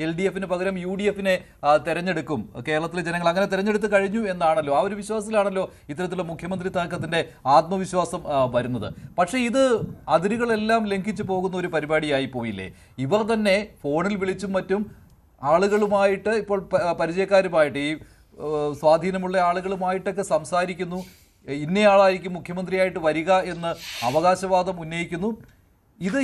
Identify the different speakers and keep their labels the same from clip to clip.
Speaker 1: LDF-ന് പകരം UDF-നെ തെരഞ്ഞെടുക്കും, കേരളത്തിലെ ജനങ്ങൾ അങ്ങനെ തെരഞ്ഞെടുത്ത് കഴിഞ്ഞു എന്നാണല്ലോ, ആ ഒരു വിശ്വാസത്തിലാണല്ലോ ഇത്തരത്തിലുള്ള മുഖ്യമന്ത്രി തർക്കത്തിന്റെ ആത്മവിശ്വാസം വരുന്നത്. പക്ഷേ ഇത് അതിരുകളെല്ലാം ലംഘിച്ചു പോകുന്ന ഒരു പരിപാടിയായി പോയില്ലേ? ഇവർ തന്നെ ഫോണിൽ വിളിച്ചും മറ്റും ആളുകളുമായിട്ട്, ഇപ്പോൾ പരിചയക്കാരുമായിട്ട്, ഈ സ്വാധീനമുള്ള ആളുകളുമായിട്ടൊക്കെ സംസാരിക്കുന്നു. ഇന്നയാളായിരിക്കും മുഖ്യമന്ത്രിയായിട്ട് വരിക എന്ന് അവകാശവാദം ഉന്നയിക്കുന്നു. ഇത്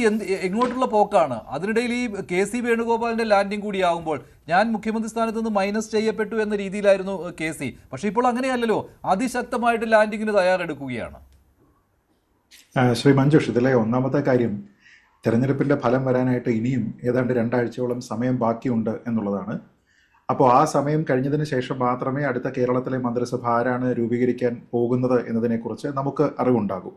Speaker 1: എങ്ങോട്ടുള്ള പോക്കാണ്? അതിനിടയിൽ ഈ KC വേണുഗോപാലിന്റെ ലാൻഡിംഗ് കൂടിയാകുമ്പോൾ ഞാൻ മുഖ്യമന്ത്രി സ്ഥാനത്ത് നിന്ന് മൈനസ് ചെയ്യപ്പെട്ടു എന്ന രീതിയിലായിരുന്നു KC. പക്ഷെ ഇപ്പോൾ അങ്ങനെയല്ലല്ലോ, അതിശക്തമായിട്ട് ലാൻഡിങ്ങിന് തയ്യാറെടുക്കുകയാണ്.
Speaker 2: ശ്രീ മഞ്ജുഷ്, ഇതിലെ ഒന്നാമത്തെ കാര്യം, തെരഞ്ഞെടുപ്പിന്റെ ഫലം വരാനായിട്ട് ഇനിയും ഏതാണ്ട് 2 ആഴ്ചയോളം സമയം ബാക്കിയുണ്ട് എന്നുള്ളതാണ്. അപ്പോൾ ആ സമയം കഴിഞ്ഞതിന് ശേഷം മാത്രമേ അടുത്ത കേരളത്തിലെ മന്ത്രിസഭ ആരാണ് രൂപീകരിക്കാൻ പോകുന്നത് എന്നതിനെക്കുറിച്ച് നമുക്ക് അറിവുണ്ടാകും.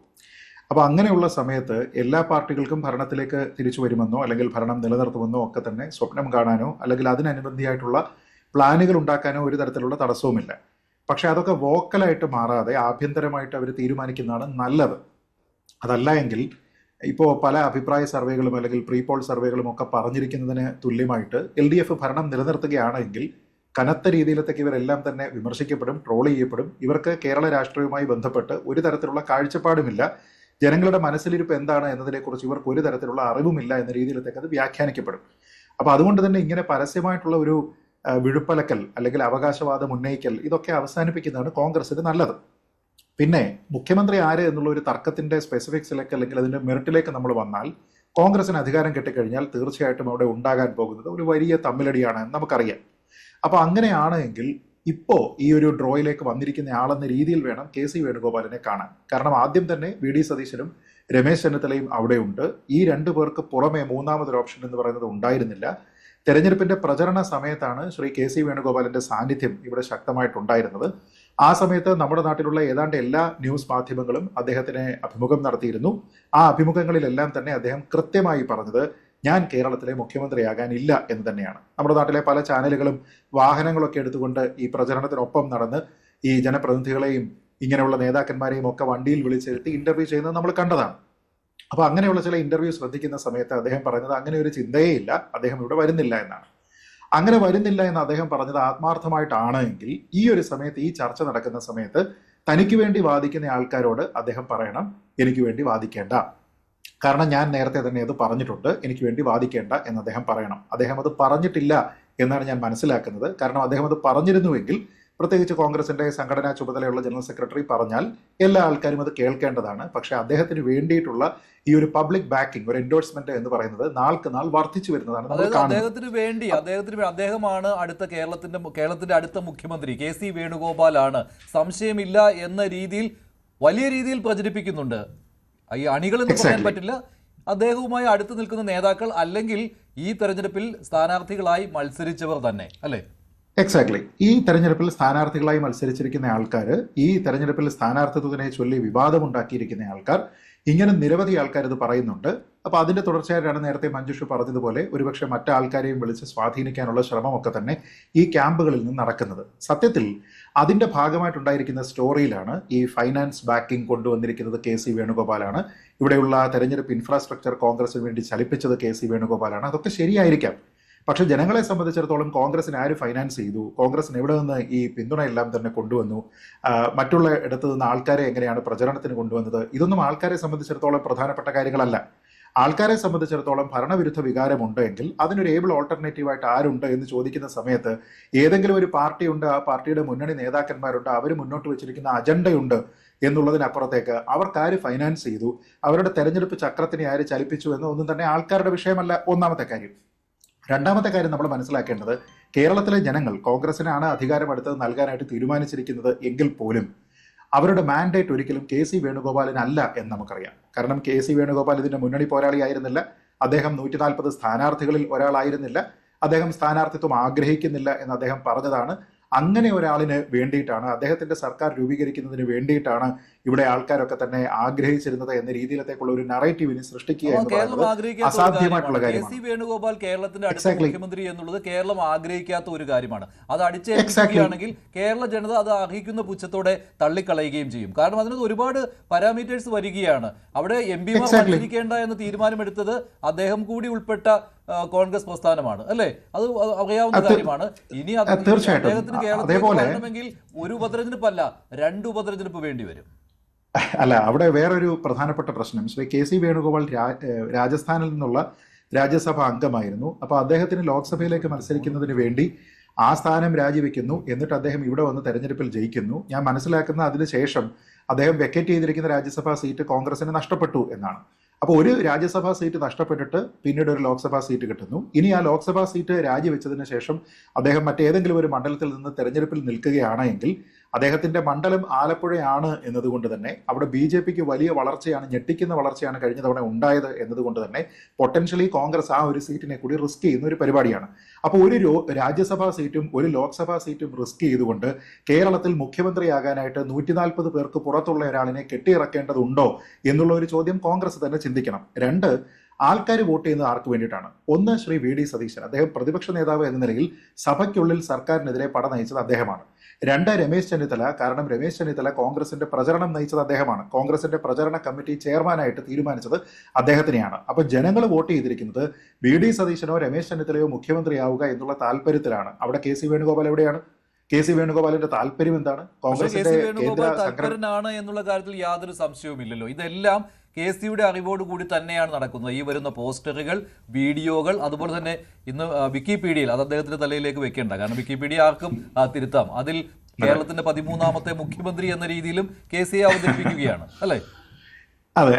Speaker 2: അപ്പോൾ അങ്ങനെയുള്ള സമയത്ത് എല്ലാ പാർട്ടികൾക്കും ഭരണത്തിലേക്ക് തിരിച്ചു വരുമെന്നോ അല്ലെങ്കിൽ ഭരണം നിലനിർത്തുമെന്നോ ഒക്കെ തന്നെ സ്വപ്നം കാണാനോ അല്ലെങ്കിൽ അതിനനുബന്ധിയായിട്ടുള്ള പ്ലാനുകൾ ഉണ്ടാക്കാനോ ഒരു തരത്തിലുള്ള തടസ്സവുമില്ല. പക്ഷെ അതൊക്കെ വോക്കലായിട്ട് മാറാതെ ആഭ്യന്തരമായിട്ട് അവർ തീരുമാനിക്കുന്നതാണ് നല്ലത്. അതല്ല എങ്കിൽ ഇപ്പോൾ പല അഭിപ്രായ സർവേകളും അല്ലെങ്കിൽ പ്രീപോൾ സർവേകളും ഒക്കെ പറഞ്ഞിരിക്കുന്നതിന് തുല്യമായിട്ട് LDF ഭരണം നിലനിർത്തുകയാണെങ്കിൽ കനത്ത രീതിയിലത്തേക്ക് ഇവരെല്ലാം തന്നെ വിമർശിക്കപ്പെടും, ട്രോൾ ചെയ്യപ്പെടും. ഇവർക്ക് കേരള രാഷ്ട്രീയവുമായി ബന്ധപ്പെട്ട് ഒരു തരത്തിലുള്ള കാഴ്ചപ്പാടുമില്ല, ജനങ്ങളുടെ മനസ്സിലിരിപ്പ് എന്താണ് എന്നതിനെക്കുറിച്ച് ഇവർക്ക് ഒരു തരത്തിലുള്ള അറിവുമില്ല എന്ന രീതിയിലത്തേക്ക് അത് വ്യാഖ്യാനിക്കപ്പെടും. അപ്പോൾ അതുകൊണ്ട് തന്നെ ഇങ്ങനെ പരസ്യമായിട്ടുള്ള ഒരു വിഴുപ്പലക്കൽ അല്ലെങ്കിൽ അവകാശവാദം ഉന്നയിക്കൽ ഇതൊക്കെ അവസാനിപ്പിക്കുന്നതാണ് കോൺഗ്രസിന് നല്ലത്. പിന്നെ മുഖ്യമന്ത്രി ആര് എന്നുള്ള ഒരു തർക്കത്തിന്റെ സ്പെസിഫിക്സിലേക്ക് അല്ലെങ്കിൽ അതിന്റെ മെറിറ്റിലേക്ക് നമ്മൾ വന്നാൽ, കോൺഗ്രസിന് അധികാരം കിട്ടിക്കഴിഞ്ഞാൽ തീർച്ചയായിട്ടും അവിടെ ഉണ്ടാകാൻ പോകുന്നത് ഒരു വലിയ തമ്മിലടിയാണ് എന്ന് നമുക്കറിയാം. അപ്പോൾ അങ്ങനെയാണ് എങ്കിൽ ഇപ്പോൾ ഈ ഒരു ഡ്രോയിലേക്ക് വന്നിരിക്കുന്ന ആളെന്ന രീതിയിൽ വേണം KC വേണുഗോപാലിനെ കാണാൻ. കാരണം ആദ്യം തന്നെ VD സതീശനും രമേശ് ചെന്നിത്തലയും അവിടെയുണ്ട്. ഈ 2 പേർക്ക് പുറമെ മൂന്നാമതൊരു ഓപ്ഷൻ എന്ന് പറയുന്നത് ഉണ്ടായിരുന്നില്ല. തെരഞ്ഞെടുപ്പിന്റെ പ്രചരണ സമയത്താണ് ശ്രീ KC വേണുഗോപാലിന്റെ സാന്നിധ്യം ഇവിടെ ശക്തമായിട്ടുണ്ടായിരുന്നത്. ആ സമയത്ത് നമ്മുടെ നാട്ടിലുള്ള ഏതാണ്ട് എല്ലാ ന്യൂസ് മാധ്യമങ്ങളും അദ്ദേഹത്തിനെ അഭിമുഖം നടത്തിയിരുന്നു. ആ അഭിമുഖങ്ങളിലെല്ലാം തന്നെ അദ്ദേഹം കൃത്യമായി പറഞ്ഞത് ഞാൻ കേരളത്തിലെ മുഖ്യമന്ത്രിയാകാനില്ല എന്ന് തന്നെയാണ്. നമ്മുടെ നാട്ടിലെ പല ചാനലുകളും വാഹനങ്ങളൊക്കെ എടുത്തുകൊണ്ട് ഈ പ്രചരണത്തിനൊപ്പം നടന്ന് ഈ ജനപ്രതിനിധികളെയും ഇങ്ങനെയുള്ള നേതാക്കന്മാരെയും ഒക്കെ വണ്ടിയിൽ വിളിച്ചിരുത്തി ഇന്റർവ്യൂ ചെയ്യുന്നത് നമ്മൾ കണ്ടതാണ്. അപ്പൊ അങ്ങനെയുള്ള ചില ഇന്റർവ്യൂ ശ്രദ്ധിക്കുന്ന സമയത്ത് അദ്ദേഹം പറഞ്ഞത് അങ്ങനെ ഒരു ചിന്തയേ ഇല്ല, അദ്ദേഹം ഇവിടെ വരുന്നില്ല എന്നാണ്. അങ്ങനെ വരുന്നില്ല എന്ന് അദ്ദേഹം പറഞ്ഞത് ആത്മാർത്ഥമായിട്ടാണ് എങ്കിൽ ഈ ഒരു സമയത്ത്, ഈ ചർച്ച നടക്കുന്ന സമയത്ത് തനിക്ക് വേണ്ടി വാദിക്കുന്ന ആൾക്കാരോട് അദ്ദേഹം പറയണം, എനിക്ക് വേണ്ടി വാദിക്കേണ്ട, കാരണം ഞാൻ നേരത്തെ തന്നെ അത് പറഞ്ഞിട്ടുണ്ട്, എനിക്ക് വേണ്ടി വാദിക്കേണ്ട എന്ന് അദ്ദേഹം പറയണം. അദ്ദേഹം അത് പറഞ്ഞിട്ടില്ല എന്നാണ് ഞാൻ മനസ്സിലാക്കുന്നത്. കാരണം അദ്ദേഹം അത് പറഞ്ഞിരുന്നുവെങ്കിൽ, പ്രത്യേകിച്ച് കോൺഗ്രസിന്റെ സംഘടനാ ചുമതലയുള്ള ജനറൽ സെക്രട്ടറി പറഞ്ഞാൽ എല്ലാ ആൾക്കാരും അത് കേൾക്കേണ്ടതാണ്. പക്ഷെ അദ്ദേഹത്തിന് വേണ്ടിയിട്ടുള്ള ഈ ഒരു പബ്ലിക് ബാക്കിംഗ്, ഒരു എൻഡോഴ്സ്മെന്റ് എന്ന് പറയുന്നത് നാൾക്ക് നാൾ വർദ്ധിച്ചു വരുന്നതാണ്.
Speaker 1: അദ്ദേഹമാണ് അടുത്ത കേരളത്തിന്റെ അടുത്ത മുഖ്യമന്ത്രി, KC വേണുഗോപാലാണ്, സംശയമില്ല എന്ന രീതിയിൽ വലിയ രീതിയിൽ പ്രചരിപ്പിക്കുന്നുണ്ട്. ഈ അണികളെന്ന് പറയാൻ പറ്റില്ല, അദ്ദേഹവുമായി അടുത്ത് നിൽക്കുന്ന നേതാക്കൾ, അല്ലെങ്കിൽ ഈ തെരഞ്ഞെടുപ്പിൽ സ്ഥാനാർത്ഥികളായി മത്സരിച്ചവർ തന്നെ, അല്ലേ?
Speaker 2: എക്സാക്ട്ലി. ഈ തെരഞ്ഞെടുപ്പിൽ സ്ഥാനാർത്ഥികളായി മത്സരിച്ചിരിക്കുന്ന ആൾക്കാർ, ഈ തെരഞ്ഞെടുപ്പിൽ സ്ഥാനാർത്ഥിത്വത്തിനെ ചൊല്ലി വിവാദമുണ്ടാക്കിയിരിക്കുന്ന ആൾക്കാർ, ഇങ്ങനെ നിരവധി ആൾക്കാർ ഇത് പറയുന്നുണ്ട്. അപ്പൊ അതിന്റെ തുടർച്ചയായിട്ടാണ് നേരത്തെ മഞ്ജുഷ് പറഞ്ഞതുപോലെ ഒരുപക്ഷെ മറ്റാൾക്കാരെയും വിളിച്ച് സ്വാധീനിക്കാനുള്ള ശ്രമമൊക്കെ തന്നെ ഈ ക്യാമ്പുകളിൽ നിന്ന് നടക്കുന്നത്. സത്യത്തിൽ അതിന്റെ ഭാഗമായിട്ടുണ്ടായിരിക്കുന്ന സ്റ്റോറിയിലാണ് ഈ ഫൈനാൻസ് ബാക്കിംഗ് കൊണ്ടുവന്നിരിക്കുന്നത് KC വേണുഗോപാലാണ്. ഇവിടെയുള്ള തെരഞ്ഞെടുപ്പ് ഇൻഫ്രാസ്ട്രക്ചർ കോൺഗ്രസിന് വേണ്ടി ചലിപ്പിച്ചത് KC വേണുഗോപാലാണ്. അതൊക്കെ ശരിയായിരിക്കാം. പക്ഷെ ജനങ്ങളെ സംബന്ധിച്ചിടത്തോളം കോൺഗ്രസിന് ആര് ഫൈനാൻസ് ചെയ്തു, കോൺഗ്രസിന് എവിടെ നിന്ന് ഈ പിന്തുണയെല്ലാം തന്നെ കൊണ്ടുവന്നു, മറ്റുള്ള ഇടത്തു നിന്ന് ആൾക്കാരെ എങ്ങനെയാണ് പ്രചരണത്തിന് കൊണ്ടുവന്നത്, ഇതൊന്നും ആൾക്കാരെ സംബന്ധിച്ചിടത്തോളം പ്രധാനപ്പെട്ട കാര്യങ്ങളല്ല. ആൾക്കാരെ സംബന്ധിച്ചിടത്തോളം ഭരണവിരുദ്ധ വികാരമുണ്ട് എങ്കിൽ അതിനൊരു ഏബിൾ ഓൾട്ടർനേറ്റീവായിട്ട് ആരുണ്ട് എന്ന് ചോദിക്കുന്ന സമയത്ത് ഏതെങ്കിലും ഒരു പാർട്ടിയുണ്ട്, ആ പാർട്ടിയുടെ മുന്നണി നേതാക്കന്മാരുണ്ട്, അവർ മുന്നോട്ട് വെച്ചിരിക്കുന്ന അജണ്ടയുണ്ട് എന്നുള്ളതിനപ്പുറത്തേക്ക് അവർക്കാര് ഫൈനാൻസ് ചെയ്തു, അവരുടെ തെരഞ്ഞെടുപ്പ് ചക്രത്തിനെ ആര് ചലിപ്പിച്ചു എന്നൊന്നും തന്നെ ആൾക്കാരുടെ വിഷയമല്ല. ഒന്നാമത്തെ കാര്യം. രണ്ടാമത്തെ കാര്യം നമ്മൾ മനസ്സിലാക്കേണ്ടത്, കേരളത്തിലെ ജനങ്ങൾ കോൺഗ്രസിനാണ് അധികാരം അടുത്തത് നൽകാനായിട്ട് തീരുമാനിച്ചിരിക്കുന്നത് എങ്കിൽ പോലും അവരുടെ മാൻഡേറ്റ് ഒരിക്കലും KC വേണുഗോപാലിനല്ല എന്ന് നമുക്കറിയാം. കാരണം KC വേണുഗോപാൽ ഇതിന്റെ മുന്നണി പോരാളിയായിരുന്നില്ല, അദ്ദേഹം 140 സ്ഥാനാർത്ഥികളിൽ ഒരാളായിരുന്നില്ല, അദ്ദേഹം സ്ഥാനാർത്ഥിത്വം ആഗ്രഹിക്കുന്നില്ല എന്ന് അദ്ദേഹം പറഞ്ഞതാണ്. അങ്ങനെ ഒരാളിന് വേണ്ടിയിട്ടാണ്, അദ്ദേഹത്തിന്റെ സർക്കാർ രൂപീകരിക്കുന്നതിന് വേണ്ടിയിട്ടാണ് ഇവിടെ ആൾക്കാരൊക്കെ തന്നെ ആഗ്രഹിച്ചിരുന്നത് എന്ന രീതിയിലത്തേക്കുള്ള ഒരു നറേറ്റീവിനെ സൃഷ്ടിക്കുക എന്ന് പറയുന്നത് അസാധ്യമായിട്ടുള്ള കാര്യമാണ്.
Speaker 1: KC വേണുഗോപാൽ കേരളത്തിന്റെ അടുത്ത മുഖ്യമന്ത്രി എന്നുള്ളത് കേരളം ആഗ്രഹിക്കാത്ത ഒരു കാര്യമാണ്. അത് അടിച്ചേൽപ്പിക്കുകയാണെങ്കിൽ കേരള ജനത അത് അർഹിക്കുന്ന പുച്ഛത്തോടെ തള്ളിക്കളയുകയും ചെയ്യും. കാരണം അതിനകത്ത് ഒരുപാട് പാരാമീറ്റേഴ്സ് വരികയാണ്. അവിടെ MP മാർ മത്സരിക്കേണ്ട എന്ന് തീരുമാനമെടുത്തത് അദ്ദേഹം കൂടി ഉൾപ്പെട്ട കോൺഗ്രസ് പ്രസ്ഥാനമാണ് അല്ലേ? അത് അറിയാവുന്ന കാര്യമാണ്. ഇനി
Speaker 2: തീർച്ചയായിട്ടും
Speaker 1: അദ്ദേഹത്തിന് കേരളത്തിൽ വരണമെങ്കിൽ ഒരു ഉപതെരഞ്ഞെടുപ്പല്ല, 2 ഉപതെരഞ്ഞെടുപ്പ് വേണ്ടി വരും.
Speaker 2: അല്ല, അവിടെ വേറൊരു പ്രധാനപ്പെട്ട പ്രശ്നം, ശ്രീ കെ സി വേണുഗോപാൽ രാജസ്ഥാനിൽ നിന്നുള്ള രാജ്യസഭ അംഗമായിരുന്നു. അപ്പോൾ അദ്ദേഹത്തിന് ലോക്സഭയിലേക്ക് മത്സരിക്കുന്നതിന് വേണ്ടി ആ സ്ഥാനം രാജിവെക്കുന്നു. എന്നിട്ട് അദ്ദേഹം ഇവിടെ വന്ന് തെരഞ്ഞെടുപ്പിൽ ജയിക്കുന്നു. ഞാൻ മനസ്സിലാക്കുന്ന അതിനുശേഷം അദ്ദേഹം വെക്കറ്റ് ചെയ്തിരിക്കുന്ന രാജ്യസഭാ സീറ്റ് കോൺഗ്രസിന് നഷ്ടപ്പെട്ടു എന്നാണ്. അപ്പോൾ ഒരു രാജ്യസഭാ സീറ്റ് നഷ്ടപ്പെട്ടിട്ട് പിന്നീട് ഒരു ലോക്സഭാ സീറ്റ് കിട്ടുന്നു. ഇനി ആ ലോക്സഭാ സീറ്റ് രാജിവെച്ചതിന് ശേഷം അദ്ദേഹം മറ്റേതെങ്കിലും ഒരു മണ്ഡലത്തിൽ നിന്ന് തെരഞ്ഞെടുപ്പിൽ നിൽക്കുകയാണെങ്കിൽ അദ്ദേഹത്തിന്റെ മണ്ഡലം ആലപ്പുഴയാണ് എന്നതുകൊണ്ട് തന്നെ അവിടെ BJPക്ക് വലിയ വളർച്ചയാണ്, ഞെട്ടിക്കുന്ന വളർച്ചയാണ് കഴിഞ്ഞ തവണ ഉണ്ടായത് എന്നതുകൊണ്ട് തന്നെ പൊട്ടൻഷ്യലി കോൺഗ്രസ് ആ ഒരു സീറ്റിനെ കൂടി റിസ്ക് ചെയ്യുന്ന ഒരു പരിപാടിയാണ്. അപ്പോൾ ഒരു രാജ്യസഭാ സീറ്റും ഒരു ലോക്സഭാ സീറ്റും റിസ്ക് ചെയ്തുകൊണ്ട് കേരളത്തിൽ മുഖ്യമന്ത്രിയാകാനായിട്ട് 140 പേർക്ക് പുറത്തുള്ള ഒരാളിനെ കെട്ടിയിറക്കേണ്ടതുണ്ടോ എന്നുള്ള ഒരു ചോദ്യം കോൺഗ്രസ് തന്നെ ചിന്തിക്കണം. 2, ആൾക്കാർ വോട്ട് ചെയ്യുന്നത് ആർക്ക് വേണ്ടിയിട്ടാണ്? 1, ശ്രീ VD സതീശൻ, അദ്ദേഹം പ്രതിപക്ഷ നേതാവ് എന്ന നിലയിൽ സഭയ്ക്കുള്ളിൽ സർക്കാരിനെതിരെ പട നയിച്ചത് അദ്ദേഹമാണ്. 2, രമേശ് ചെന്നിത്തല, കാരണം രമേശ് ചെന്നിത്തല കോൺഗ്രസിന്റെ പ്രചരണം നയിച്ചത് അദ്ദേഹമാണ്. കോൺഗ്രസിന്റെ പ്രചരണ കമ്മിറ്റി ചെയർമാനായിട്ട് തീരുമാനിച്ചത് അദ്ദേഹത്തിനെയാണ്. അപ്പൊ ജനങ്ങൾ വോട്ട് ചെയ്തിരിക്കുന്നത് VD സതീശനോ രമേശ് ചെന്നിത്തലയോ മുഖ്യമന്ത്രിയാവുക എന്നുള്ള താല്പര്യത്തിലാണ്. അവിടെ കെ സി വേണുഗോപാൽ എവിടെയാണ്? കെ സി വേണുഗോപാലിന്റെ താല്പര്യം എന്താണ്? കോൺഗ്രസിന്റെ
Speaker 1: താല്പര്യനാണ് എന്നുള്ള കാര്യത്തിൽ യാതൊരു സംശയവുമില്ലല്ലോ. ഇതെല്ലാം കെ സിയുടെ അറിവോടുകൂടി തന്നെയാണ് നടക്കുന്നത്. ഈ വരുന്ന പോസ്റ്ററുകൾ, വീഡിയോകൾ, അതുപോലെ തന്നെ ഇന്ന് വിക്കിപീഡിയയിൽ, അത് അദ്ദേഹത്തിന്റെ തലയിലേക്ക് വെക്കേണ്ട, കാരണം വിക്കിപീഡിയ ആർക്കും തിരുത്താം. അതിൽ കേരളത്തിന്റെ 13ാമത്തെ മുഖ്യമന്ത്രി എന്ന രീതിയിലും കെ സിയെ അവതരിപ്പിക്കുകയാണ് അല്ലേ?
Speaker 2: അതെ,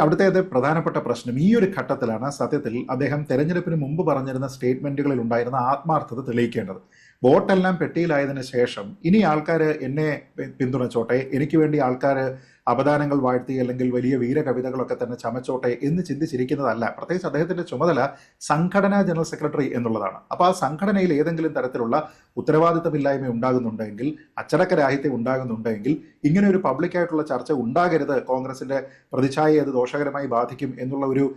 Speaker 2: അവിടുത്തെ പ്രധാനപ്പെട്ട പ്രശ്നം ഈ ഒരു ഘട്ടത്തിലാണ് സത്യത്തിൽ അദ്ദേഹം തെരഞ്ഞെടുപ്പിന് മുമ്പ് പറഞ്ഞിരുന്ന സ്റ്റേറ്റ്മെന്റുകളിൽ ഉണ്ടായിരുന്ന ആത്മാർത്ഥത തെളിയിക്കേണ്ടത്. വോട്ടെല്ലാം പെട്ടിയിലായതിനു ശേഷം ഇനി ആൾക്കാർ എന്നെ പിന്തുണച്ചോട്ടെ, എനിക്ക് വേണ്ടി ആൾക്കാർ അപദാനങ്ങൾ വാഴ്ത്തി അല്ലെങ്കിൽ വലിയ വീരകവിതകളൊക്കെ തന്നെ ചമച്ചോട്ടെ എന്ന് ചിന്തിച്ചിരിക്കുന്നതല്ല. പ്രത്യേകിച്ച് അദ്ദേഹത്തിന്റെ ചുമതല സംഘടനാ ജനറൽ സെക്രട്ടറി എന്നുള്ളതാണ്. അപ്പോൾ ആ സംഘടനയിൽ ഏതെങ്കിലും തരത്തിലുള്ള ഉത്തരവാദിത്തമില്ലായ്മ ഉണ്ടാകുന്നുണ്ടെങ്കിൽ, അച്ചടക്കരാഹിത്യം ഉണ്ടാകുന്നുണ്ടെങ്കിൽ ഇങ്ങനെ ഒരു പബ്ലിക്കായിട്ടുള്ള ചർച്ച ഉണ്ടാകരുത്, കോൺഗ്രസിന്റെ പ്രതിച്ഛായയെ അത് ദോഷകരമായി ബാധിക്കും എന്നുള്ള ഒരു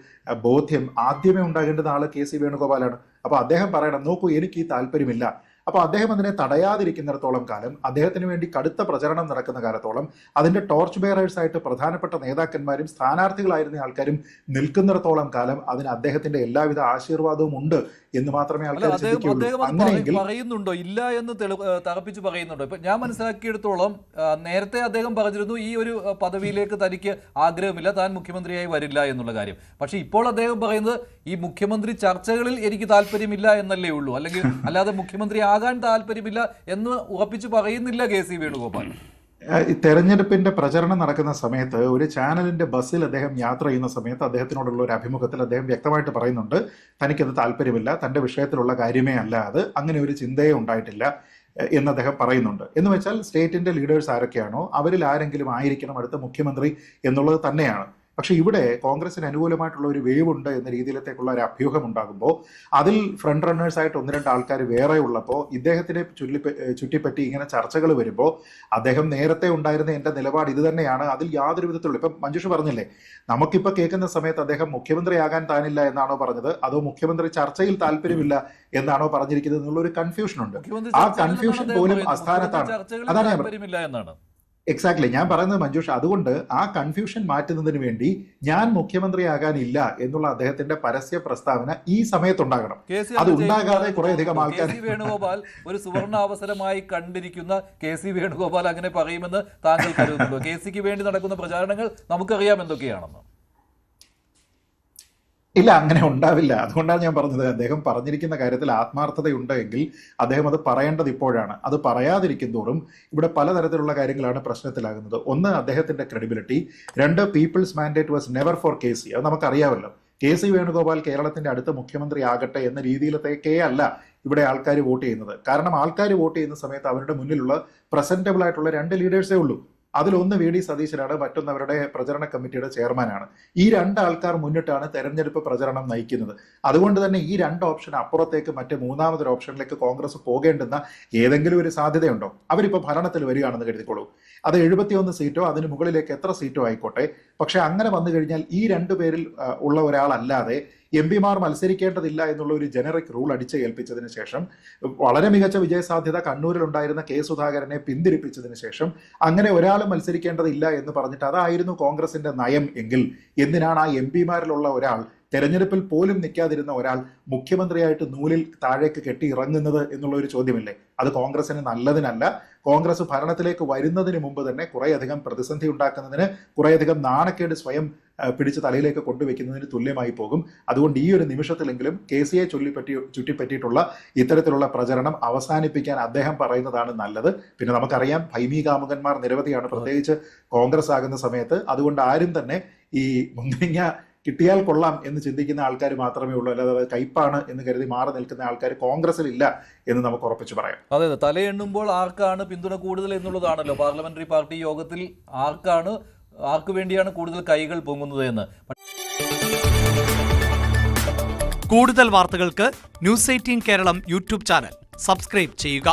Speaker 2: ബോധ്യം ആദ്യമേ ഉണ്ടാകേണ്ടുന്ന ആള് കെ സി വേണുഗോപാലാണ്. അപ്പോൾ അദ്ദേഹം പറയണം, നോക്കൂ എനിക്ക് ഈ താല്പര്യമില്ല. അപ്പോൾ അദ്ദേഹം അതിനെ തടയാതിരിക്കുന്നിടത്തോളം കാലം, അദ്ദേഹത്തിന് വേണ്ടി കടുത്ത പ്രചരണം നടക്കുന്ന കാലത്തോളം, അതിന്റെ ടോർച്ച് ബെയറേഴ്സ് ആയിട്ട് പ്രധാനപ്പെട്ട നേതാക്കന്മാരും സ്ഥാനാർത്ഥികളായിരുന്ന ആൾക്കാരും നിൽക്കുന്നിടത്തോളം കാലം അതിന് അദ്ദേഹത്തിന്റെ എല്ലാവിധ ആശീർവാദവും ഉണ്ട് എന്ന് മാത്രമേ ആൾക്കാർ ചിന്തിക്കുകയുള്ളൂ. അങ്ങനെയെങ്കിൽ
Speaker 1: പറയുന്നുണ്ടോ, ഇല്ല എന്ന് തറപ്പിച്ച് പറയുന്നുണ്ടോ? ഇപ്പൊ ഞാൻ മനസ്സിലാക്കിയെടുത്തോളം നേരത്തെ അദ്ദേഹം പറഞ്ഞിരുന്നു ഈ ഒരു പദവിയിലേക്ക് തനിക്ക് ആഗ്രഹമില്ല, താൻ മുഖ്യമന്ത്രിയായി വരില്ല എന്നുള്ള കാര്യം. പക്ഷെ ഇപ്പോൾ അദ്ദേഹം പറയുന്നത് ഈ മുഖ്യമന്ത്രി ചർച്ചകളിൽ എനിക്ക് താല്പര്യമില്ല എന്നല്ലേ ഉള്ളൂ, അല്ലെങ്കിൽ അല്ലാതെ മുഖ്യമന്ത്രി ആകാൻ താല്പര്യമില്ല എന്ന് ഉറപ്പിച്ച് പറയുന്നില്ല കെ സി വേണുഗോപാൽ.
Speaker 2: തെരഞ്ഞെടുപ്പിന്റെ പ്രചരണം നടക്കുന്ന സമയത്ത് ഒരു ചാനലിന്റെ ബസ്സിൽ അദ്ദേഹം യാത്ര ചെയ്യുന്ന സമയത്ത് അദ്ദേഹത്തിനോടുള്ള ഒരു അഭിമുഖത്തിൽ അദ്ദേഹം വ്യക്തമായിട്ട് പറയുന്നുണ്ട്, തനിക്കത് താല്പര്യമില്ല, തന്റെ വിഷയത്തിലുള്ള കാര്യമേ അല്ല അത്, അങ്ങനെ ഒരു ചിന്തയെ ഉണ്ടായിട്ടില്ല എന്ന് അദ്ദേഹം പറയുന്നുണ്ട്. എന്ന് വെച്ചാൽ സ്റ്റേറ്റിന്റെ ലീഡേഴ്സ് ആരൊക്കെയാണോ അവരിൽ ആരെങ്കിലും ആയിരിക്കണം അടുത്ത മുഖ്യമന്ത്രി എന്നുള്ളത് തന്നെയാണ്. പക്ഷെ ഇവിടെ കോൺഗ്രസിന് അനുകൂലമായിട്ടുള്ള ഒരു വേവ് ഉണ്ട് എന്ന രീതിയിലത്തേക്കുള്ള ഒരു അഭ്യൂഹം ഉണ്ടാകുമ്പോൾ അതിൽ ഫ്രണ്ട് റണ്ണേഴ്സായിട്ട് 1-2 ആൾക്കാർ വേറെ ഉള്ളപ്പോൾ ഇദ്ദേഹത്തിനെ ചുറ്റിപ്പറ്റി ഇങ്ങനെ ചർച്ചകൾ വരുമ്പോൾ അദ്ദേഹം നേരത്തെ ഉണ്ടായിരുന്ന എൻ്റെ നിലപാട് ഇത് തന്നെയാണ്, അതിൽ യാതൊരു വിധത്തിലുള്ള, ഇപ്പം മഞ്ജുഷ പറഞ്ഞില്ലേ, നമുക്കിപ്പോൾ കേൾക്കുന്ന സമയത്ത് അദ്ദേഹം മുഖ്യമന്ത്രിയാകാൻ താനില്ല എന്നാണോ പറഞ്ഞത്, അതോ മുഖ്യമന്ത്രി ചർച്ചയിൽ താല്പര്യമില്ല എന്നാണോ പറഞ്ഞിരിക്കുന്നത് എന്നുള്ള ഒരു കൺഫ്യൂഷൻ ഉണ്ട്. ആ കൺഫ്യൂഷൻ പോലും അസ്ഥാനത്താണ്. അതാണ് ഞാൻ എക്സാക്ട്ലി ഞാൻ പറയുന്നത് മഞ്ജുഷ. അതുകൊണ്ട് ആ കൺഫ്യൂഷൻ മാറ്റുന്നതിന് വേണ്ടി ഞാൻ മുഖ്യമന്ത്രിയാകാനില്ല എന്നുള്ള അദ്ദേഹത്തിന്റെ പരസ്യ പ്രസ്താവന ഈ സമയത്തുണ്ടാകണം. അത് ഉണ്ടാകാതെ കുറേയധികം ആൾക്കാർ
Speaker 1: വേണുഗോപാൽ ഒരു സുവർണ അവസരമായി കണ്ടിരിക്കുന്ന കെ സി വേണുഗോപാൽ അങ്ങനെ പറയുമെന്ന് താങ്കൾ കരുതുന്നുണ്ടോ? കെ സിക്ക് വേണ്ടി നടക്കുന്ന പ്രചാരണങ്ങൾ നമുക്കറിയാം എന്തൊക്കെയാണെന്ന്.
Speaker 2: ഇല്ല, അങ്ങനെ ഉണ്ടാവില്ല. അതുകൊണ്ടാണ് ഞാൻ പറഞ്ഞത്, അദ്ദേഹം പറഞ്ഞിരിക്കുന്ന കാര്യത്തിൽ ആത്മാർത്ഥതയുണ്ടെങ്കിൽ അദ്ദേഹം അത് പറയേണ്ടത് ഇപ്പോഴാണ്. അത് പറയാതിരിക്കും തോറും ഇവിടെ പലതരത്തിലുള്ള കാര്യങ്ങളാണ് പ്രശ്നത്തിലാകുന്നത്. 1, അദ്ദേഹത്തിന്റെ credibility. 2, people's mandate was never for K C. അത് നമുക്കറിയാമല്ലോ. കെ സി വേണുഗോപാൽ കേരളത്തിന്റെ അടുത്ത മുഖ്യമന്ത്രി ആകട്ടെ എന്ന രീതിയിലത്തേക്കേ അല്ല ഇവിടെ ആൾക്കാർ വോട്ട് ചെയ്യുന്നത്. കാരണം ആൾക്കാർ വോട്ട് ചെയ്യുന്ന സമയത്ത് അവരുടെ മുന്നിലുള്ള പ്രസന്റബിൾ ആയിട്ടുള്ള 2 ലീഡേഴ്സേ ഉള്ളൂ. അതിലൊന്ന് VD സതീശനാണ്, മറ്റൊന്ന് അവരുടെ പ്രചരണ കമ്മിറ്റിയുടെ ചെയർമാനാണ്. ഈ 2 ആൾക്കാർ മുന്നിട്ടാണ് തെരഞ്ഞെടുപ്പ് പ്രചരണം നയിക്കുന്നത്. അതുകൊണ്ട് തന്നെ ഈ 2 ഓപ്ഷൻ അപ്പുറത്തേക്ക് മറ്റേ മൂന്നാമതൊരു ഓപ്ഷനിലേക്ക് കോൺഗ്രസ് പോകേണ്ടുന്ന ഏതെങ്കിലും ഒരു സാധ്യതയുണ്ടോ? അവരിപ്പോൾ ഭരണത്തിൽ വരികയാണെന്ന് കരുതിക്കോളൂ, അത് 71 സീറ്റോ അതിന് മുകളിലേക്ക് എത്ര സീറ്റോ ആയിക്കോട്ടെ. പക്ഷെ അങ്ങനെ വന്നു കഴിഞ്ഞാൽ ഈ 2 പേരിൽ ഉള്ള ഒരാളല്ലാതെ MP-മാർ മത്സരിക്കേണ്ടതില്ല എന്നുള്ള ഒരു ജനറിക് റൂൾ അടിച്ചേൽപ്പിച്ചതിന് ശേഷം, വളരെ മികച്ച വിജയസാധ്യത കണ്ണൂരിൽ ഉണ്ടായിരുന്ന കെ സുധാകരനെ പിന്തിരിപ്പിച്ചതിന് ശേഷം അങ്ങനെ ഒരാളും മത്സരിക്കേണ്ടതില്ല എന്ന് പറഞ്ഞിട്ട് അതായിരുന്നു കോൺഗ്രസിന്റെ നയം എങ്കിൽ എന്തിനാണ് ആ MP-മാരിലുള്ള ഒരാൾ തെരഞ്ഞെടുപ്പിൽ പോലും നിൽക്കാതിരുന്ന ഒരാൾ മുഖ്യമന്ത്രിയായിട്ട് നൂലിൽ താഴേക്ക് കെട്ടി ഇറങ്ങുന്നത് എന്നുള്ള ഒരു ചോദ്യമില്ലേ? അത് കോൺഗ്രസിന് നല്ലതിനല്ല. കോൺഗ്രസ് ഭരണത്തിലേക്ക് വരുന്നതിന് മുമ്പ് തന്നെ കുറേയധികം പ്രതിസന്ധി ഉണ്ടാക്കുന്നതിന്, കുറേയധികം നാണക്കേട് സ്വയം പിടിച്ച് തലയിലേക്ക് കൊണ്ടുവയ്ക്കുന്നതിന് തുല്യമായി പോകും. അതുകൊണ്ട് ഈ ഒരു നിമിഷത്തിലെങ്കിലും KCയെ ചുറ്റിപ്പറ്റിയിട്ടുള്ള ഇത്തരത്തിലുള്ള പ്രചരണം അവസാനിപ്പിക്കാൻ അദ്ദേഹം പറയുന്നതാണ് നല്ലത്. പിന്നെ നമുക്കറിയാം, ഭൈമി കാമുകന്മാർ നിരവധിയാണ്, പ്രത്യേകിച്ച് കോൺഗ്രസ് ആകുന്ന സമയത്ത്. അതുകൊണ്ട് ആരും തന്നെ ഈ മുന്തിരിങ്ങ കിട്ടിയാൽ കൊള്ളാം എന്ന് ചിന്തിക്കുന്ന ആൾക്കാർ മാത്രമേ ഉള്ളൂ. അല്ലാതെ കയ്പാണ് എന്ന് കരുതി മാറി നിൽക്കുന്ന ആൾക്കാർ കോൺഗ്രസിൽ ഇല്ല എന്ന് നമുക്ക് ഉറപ്പിച്ച് പറയാം.
Speaker 1: അതെ, തലയെണ്ണുമ്പോൾ ആർക്കാണ് പിന്തുണ കൂടുതൽ എന്നുള്ളതാണല്ലോ പാർലമെന്ററി പാർട്ടി യോഗത്തിൽ ആർക്ക് വേണ്ടിയാണ് കൂടുതൽ കൈകൾ പൊങ്ങുന്നത് എന്ന്.
Speaker 3: കൂടുതൽ വാർത്തകൾക്ക് News 18 Keralam YouTube channel subscribe ചെയ്യുക.